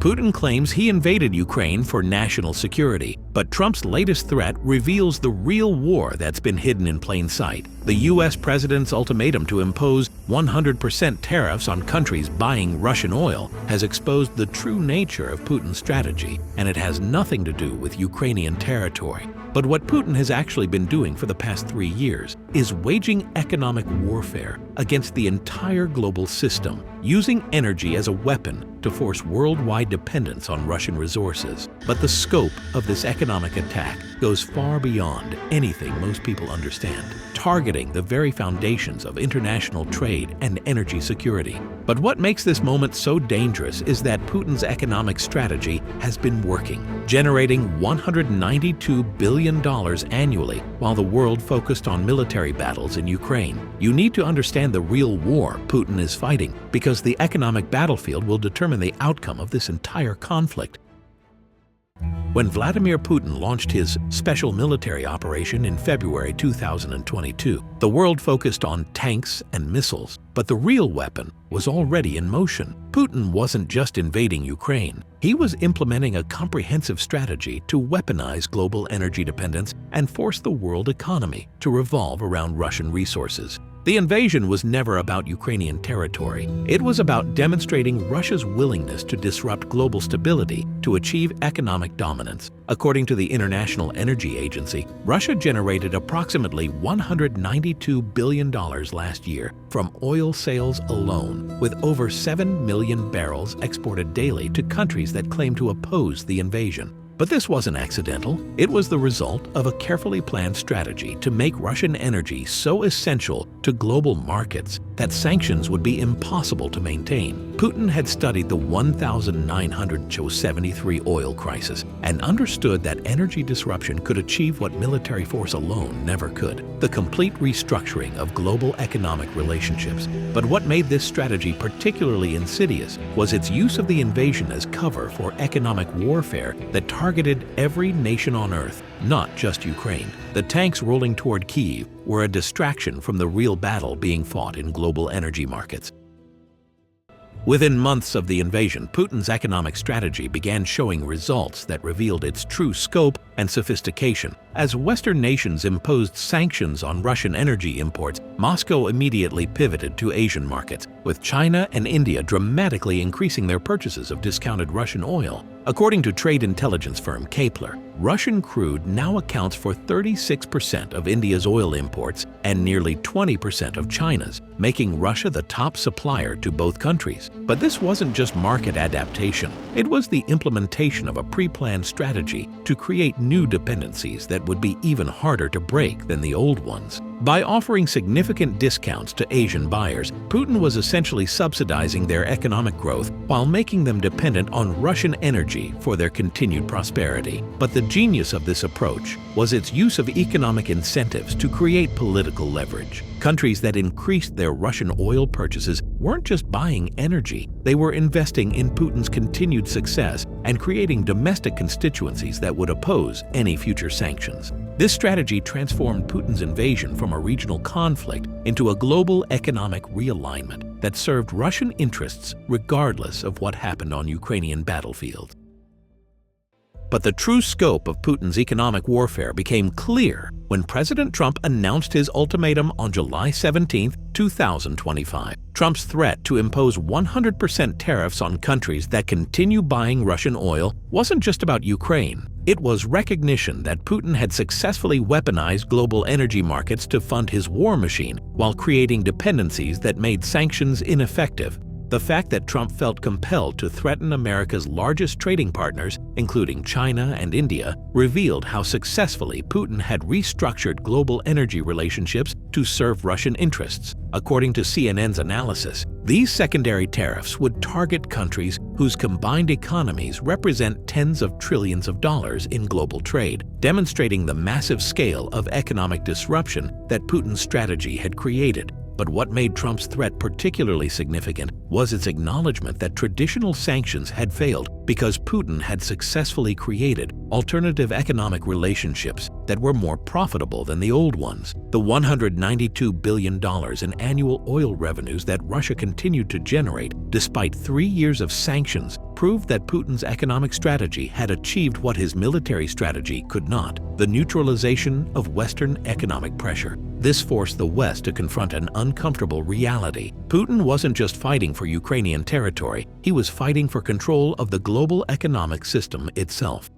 Putin claims he invaded Ukraine for national security, but Trump's latest threat reveals the real war that's been hidden in plain sight. The U.S. president's ultimatum to impose 100% tariffs on countries buying Russian oil has exposed the true nature of Putin's strategy, and it has nothing to do with Ukrainian territory. But what Putin has actually been doing for the past 3 years is waging economic warfare against the entire global system, using energy as a weapon to force worldwide dependence on Russian resources. But the scope of this economic attack goes far beyond anything most people understand, targeting the very foundations of international trade and energy security. But what makes this moment so dangerous is that Putin's economic strategy has been working, generating $192 billion annually while the world focused on military battles in Ukraine. You need to understand the real war Putin is fighting, because the economic battlefield will determine the outcome of this entire conflict. When Vladimir Putin launched his special military operation in February 2022, the world focused on tanks and missiles, but the real weapon was already in motion. Putin wasn't just invading Ukraine. He was implementing a comprehensive strategy to weaponize global energy dependence and force the world economy to revolve around Russian resources. The invasion was never about Ukrainian territory. It was about demonstrating Russia's willingness to disrupt global stability to achieve economic dominance. According to the International Energy Agency, Russia generated approximately $192 billion last year from oil sales alone, with over 7 million barrels exported daily to countries that claim to oppose the invasion. But this wasn't accidental. It was the result of a carefully planned strategy to make Russian energy so essential to global markets that sanctions would be impossible to maintain. Putin had studied the 1973 oil crisis and understood that energy disruption could achieve what military force alone never could: the complete restructuring of global economic relationships. But what made this strategy particularly insidious was its use of the invasion as cover for economic warfare that targeted every nation on Earth, not just Ukraine. The tanks rolling toward Kyiv were a distraction from the real battle being fought in global energy markets. Within months of the invasion, Putin's economic strategy began showing results that revealed its true scope and sophistication. As Western nations imposed sanctions on Russian energy imports, Moscow immediately pivoted to Asian markets, with China and India dramatically increasing their purchases of discounted Russian oil. According to trade intelligence firm Kepler, Russian crude now accounts for 36% of India's oil imports and nearly 20% of China's, making Russia the top supplier to both countries. But this wasn't just market adaptation. It was the implementation of a pre-planned strategy to create new dependencies that would be even harder to break than the old ones. By offering significant discounts to Asian buyers, Putin was essentially subsidizing their economic growth while making them dependent on Russian energy for their continued prosperity. But the genius of this approach was its use of economic incentives to create political leverage. Countries that increased their Russian oil purchases weren't just buying energy, they were investing in Putin's continued success and creating domestic constituencies that would oppose any future sanctions. This strategy transformed Putin's invasion from a regional conflict into a global economic realignment that served Russian interests regardless of what happened on Ukrainian battlefields. But the true scope of Putin's economic warfare became clear when President Trump announced his ultimatum on July 17, 2025. Trump's threat to impose 100% tariffs on countries that continue buying Russian oil wasn't just about Ukraine. It was recognition that Putin had successfully weaponized global energy markets to fund his war machine while creating dependencies that made sanctions ineffective. The fact that Trump felt compelled to threaten America's largest trading partners, including China and India, revealed how successfully Putin had restructured global energy relationships to serve Russian interests. According to CNN's analysis, these secondary tariffs would target countries whose combined economies represent tens of trillions of dollars in global trade, demonstrating the massive scale of economic disruption that Putin's strategy had created. But what made Trump's threat particularly significant was its acknowledgement that traditional sanctions had failed because Putin had successfully created alternative economic relationships that were more profitable than the old ones. The $192 billion in annual oil revenues that Russia continued to generate despite 3 years of sanctions proved that Putin's economic strategy had achieved what his military strategy could not: the neutralization of Western economic pressure. This forced the West to confront an uncomfortable reality. Putin wasn't just fighting for Ukrainian territory, he was fighting for control of the global economic system itself.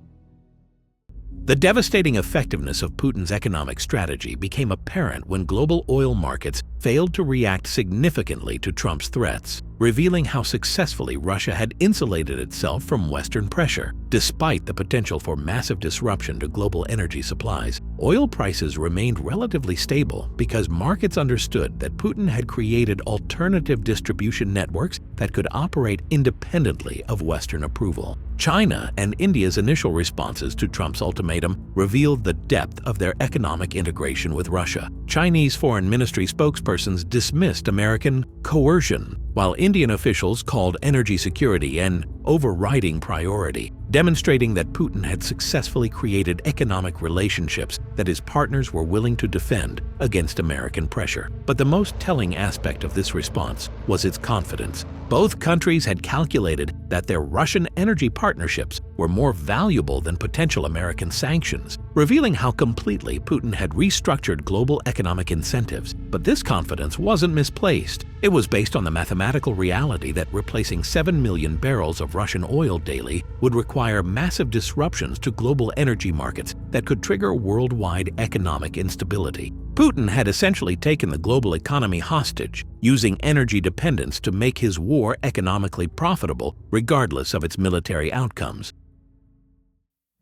The devastating effectiveness of Putin's economic strategy became apparent when global oil markets failed to react significantly to Trump's threats, revealing how successfully Russia had insulated itself from Western pressure. Despite the potential for massive disruption to global energy supplies, oil prices remained relatively stable because markets understood that Putin had created alternative distribution networks that could operate independently of Western approval. China and India's initial responses to Trump's ultimatum revealed the depth of their economic integration with Russia. Chinese Foreign Ministry spokespersons dismissed American coercion, while Indian officials called energy security an overriding priority, demonstrating that Putin had successfully created economic relationships that his partners were willing to defend against American pressure. But the most telling aspect of this response was its confidence. Both countries had calculated that their Russian energy partnerships were more valuable than potential American sanctions, revealing how completely Putin had restructured global economic incentives. But this confidence wasn't misplaced. It was based on the mathematical reality that replacing 7 million barrels of Russian oil daily would require massive disruptions to global energy markets that could trigger worldwide economic instability. Putin had essentially taken the global economy hostage, using energy dependence to make his war economically profitable regardless of its military outcomes.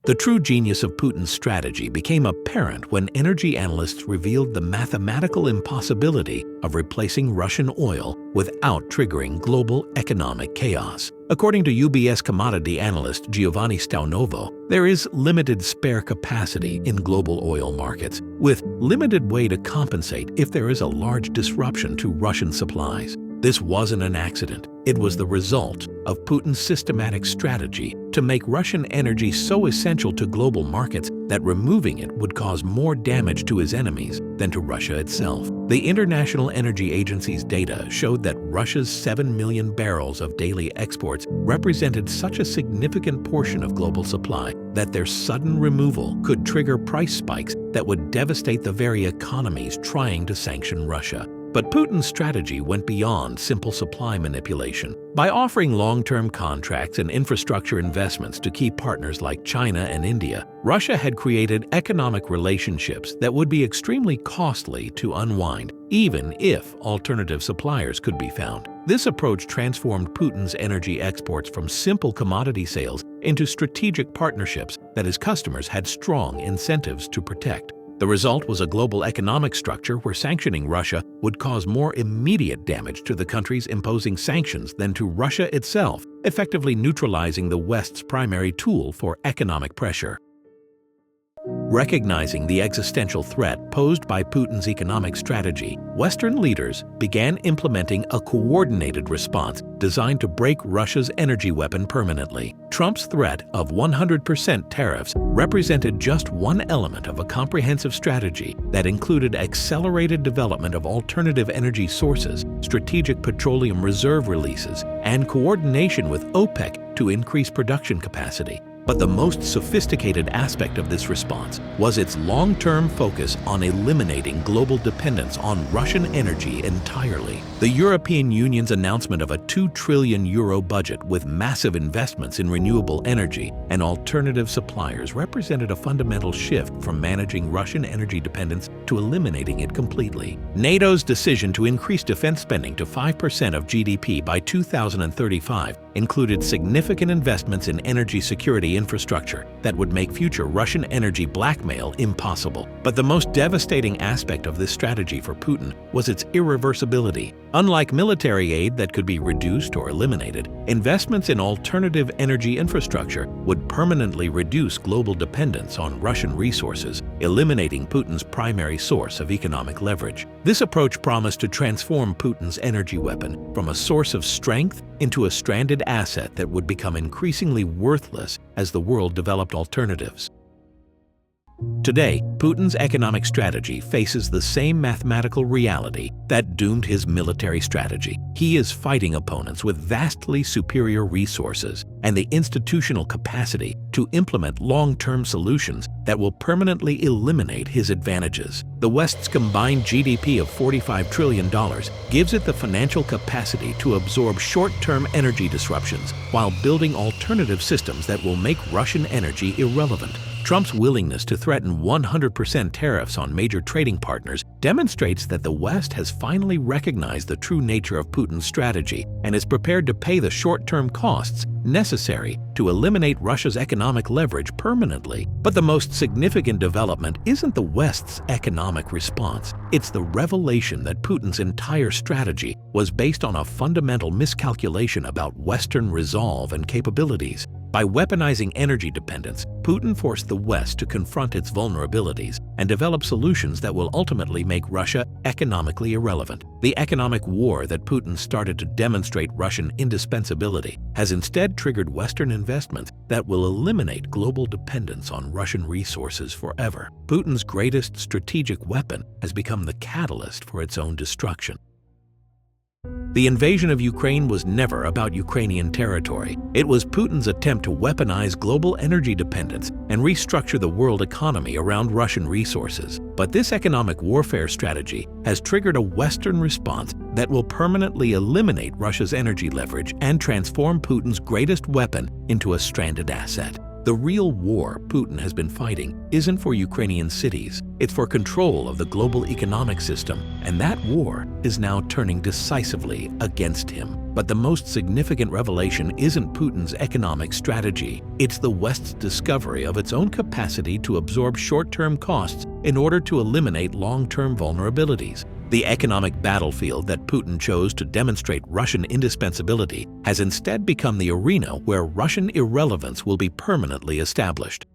The true genius of Putin's strategy became apparent when energy analysts revealed the mathematical impossibility of replacing Russian oil without triggering global economic chaos. According to UBS commodity analyst Giovanni Staunovo, there is limited spare capacity in global oil markets, with limited way to compensate if there is a large disruption to Russian supplies. This wasn't an accident. It was the result of Putin's systematic strategy to make Russian energy so essential to global markets that removing it would cause more damage to his enemies than to Russia itself. The International Energy Agency's data showed that Russia's 7 million barrels of daily exports represented such a significant portion of global supply that their sudden removal could trigger price spikes that would devastate the very economies trying to sanction Russia. But Putin's strategy went beyond simple supply manipulation. By offering long-term contracts and infrastructure investments to key partners like China and India, Russia had created economic relationships that would be extremely costly to unwind, even if alternative suppliers could be found. This approach transformed Putin's energy exports from simple commodity sales into strategic partnerships that his customers had strong incentives to protect. The result was a global economic structure where sanctioning Russia would cause more immediate damage to the countries imposing sanctions than to Russia itself, effectively neutralizing the West's primary tool for economic pressure. Recognizing the existential threat posed by Putin's economic strategy, Western leaders began implementing a coordinated response designed to break Russia's energy weapon permanently. Trump's threat of 100% tariffs represented just one element of a comprehensive strategy that included accelerated development of alternative energy sources, strategic petroleum reserve releases, and coordination with OPEC to increase production capacity. But the most sophisticated aspect of this response was its long-term focus on eliminating global dependence on Russian energy entirely. The European Union's announcement of a €2 trillion budget with massive investments in renewable energy and alternative suppliers represented a fundamental shift from managing Russian energy dependence to eliminating it completely. NATO's decision to increase defense spending to 5% of GDP by 2035 included significant investments in energy security infrastructure that would make future Russian energy blackmail impossible. But the most devastating aspect of this strategy for Putin was its irreversibility. Unlike military aid that could be reduced or eliminated, investments in alternative energy infrastructure would permanently reduce global dependence on Russian resources, eliminating Putin's primary source of economic leverage. This approach promised to transform Putin's energy weapon from a source of strength into a stranded asset that would become increasingly worthless as the world developed alternatives. Today, Putin's economic strategy faces the same mathematical reality that doomed his military strategy. He is fighting opponents with vastly superior resources and the institutional capacity to implement long-term solutions that will permanently eliminate his advantages. The West's combined GDP of $45 trillion gives it the financial capacity to absorb short-term energy disruptions while building alternative systems that will make Russian energy irrelevant. Trump's willingness to threaten 100% tariffs on major trading partners demonstrates that the West has finally recognized the true nature of Putin's strategy and is prepared to pay the short-term costs necessary to eliminate Russia's economic leverage permanently. But the most significant development isn't the West's economic response. It's the revelation that Putin's entire strategy was based on a fundamental miscalculation about Western resolve and capabilities. By weaponizing energy dependence, Putin forced the West to confront its vulnerabilities and develop solutions that will ultimately make Russia economically irrelevant. The economic war that Putin started to demonstrate Russian indispensability has instead triggered Western investments that will eliminate global dependence on Russian resources forever. Putin's greatest strategic weapon has become the catalyst for its own destruction. The invasion of Ukraine was never about Ukrainian territory. It was Putin's attempt to weaponize global energy dependence and restructure the world economy around Russian resources. But this economic warfare strategy has triggered a Western response that will permanently eliminate Russia's energy leverage and transform Putin's greatest weapon into a stranded asset. The real war Putin has been fighting isn't for Ukrainian cities, it's for control of the global economic system, and that war is now turning decisively against him. But the most significant revelation isn't Putin's economic strategy, it's the West's discovery of its own capacity to absorb short-term costs in order to eliminate long-term vulnerabilities. The economic battlefield that Putin chose to demonstrate Russian indispensability has instead become the arena where Russian irrelevance will be permanently established.